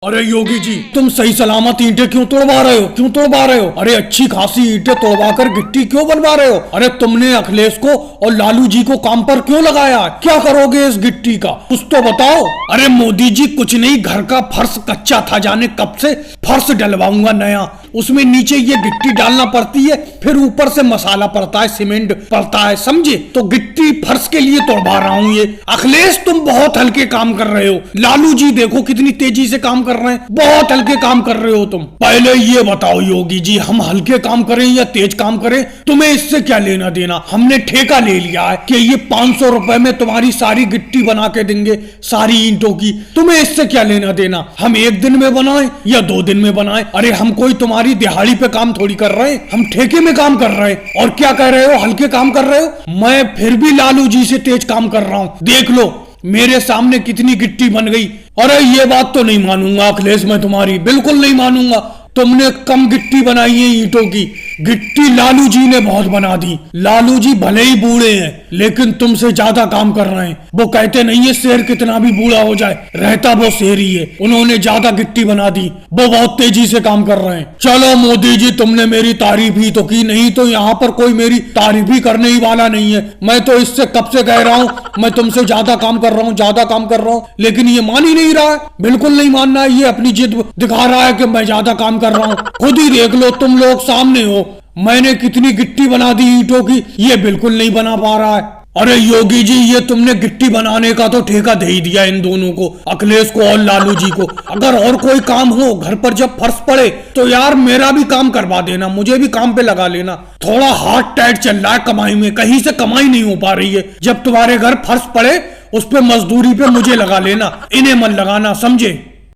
अरे योगी जी, तुम सही सलामत ईंटें क्यों तोड़वा रहे हो? क्यों तोड़वा रहे हो? अरे अच्छी खासी ईंटें तोड़वा कर गिट्टी क्यों बनवा रहे हो? अरे तुमने अखिलेश को और लालू जी को काम पर क्यों लगाया? क्या करोगे इस गिट्टी का? कुछ तो बताओ। अरे मोदी जी, कुछ नहीं, घर का फर्श कच्चा था, जाने कब से फर्श डलवाऊंगा नया, उसमें नीचे ये गिट्टी डालना पड़ती है, फिर ऊपर से मसाला पड़ता है, सीमेंट पड़ता है, समझे? तो गिट्टी फर्श के लिए तोड़वा रहा हूँ ये। अखिलेश तुम बहुत हल्के काम कर रहे हो, लालू जी देखो कितनी तेजी से काम कर रहे हैं, बहुत हल्के काम कर रहे हो तुम। पहले ये बताओ योगी जी, हम हल्के काम करें या तेज काम करें, तुम्हें इससे क्या लेना देना? हमने ठेका ले लिया है कि ये 500 रुपए में तुम्हारी सारी गिट्टी बना के देंगे, सारी ईंटों की। तुम्हें इससे क्या लेना देना? हम एक दिन में बनाएं या 2 दिन में बनाएं? अरे हम कोई तुम्हारी दिहाड़ी पे काम थोड़ी कर रहे हैं, हम ठेके में काम कर रहे हैं। और क्या कह रहे हो, हल्के काम कर रहे हो? मैं फिर भी लालू जी से तेज काम कर रहा हूँ, देख लो मेरे सामने कितनी गिट्टी बन गई। अरे ये बात तो नहीं मानूंगा अखिलेश, मैं तुम्हारी बिल्कुल नहीं मानूंगा। तुमने कम गिट्टी बनाई है ईंटों की, गिट्टी लालू जी ने बहुत बना दी। लालू जी भले ही बूढ़े हैं लेकिन तुमसे ज्यादा काम कर रहे हैं। वो कहते नहीं है शेर कितना भी बूढ़ा हो जाए रहता वो शेर ही है, उन्होंने ज्यादा गिट्टी बना दी, वो बहुत तेजी से काम कर रहे हैं। चलो मोदी जी, तुमने मेरी तारीफ ही तो की, नहीं तो यहाँ पर कोई मेरी तारीफ ही करने ही वाला नहीं है। मैं तो इससे कब से कह रहा हूँ मैं तुमसे ज्यादा काम कर रहा हूँ, ज्यादा काम कर रहा हूँ, लेकिन ये मान ही नहीं रहा है, बिल्कुल नहीं मानना है। ये अपनी जिद दिखा रहा है कि मैं ज्यादा काम कर रहा हूँ। खुद ही देख लो, तुम लोग सामने हो, मैंने कितनी गिट्टी बना दी ईंटों की, ये बिल्कुल नहीं बना पा रहा है। अरे योगी जी, ये तुमने गिट्टी बनाने का तो ठेका दे ही दिया इन दोनों को, अखिलेश को और लालू जी को। अगर और कोई काम हो घर पर जब फर्श पड़े तो यार मेरा भी काम करवा देना, मुझे भी काम पे लगा लेना। थोड़ा हाथ टाइट चल रहा है कमाई में, कहीं से कमाई नहीं हो पा रही है। जब तुम्हारे घर फर्श पड़े उस पे मजदूरी पे मुझे लगा लेना, इन्हें मत लगाना, समझे?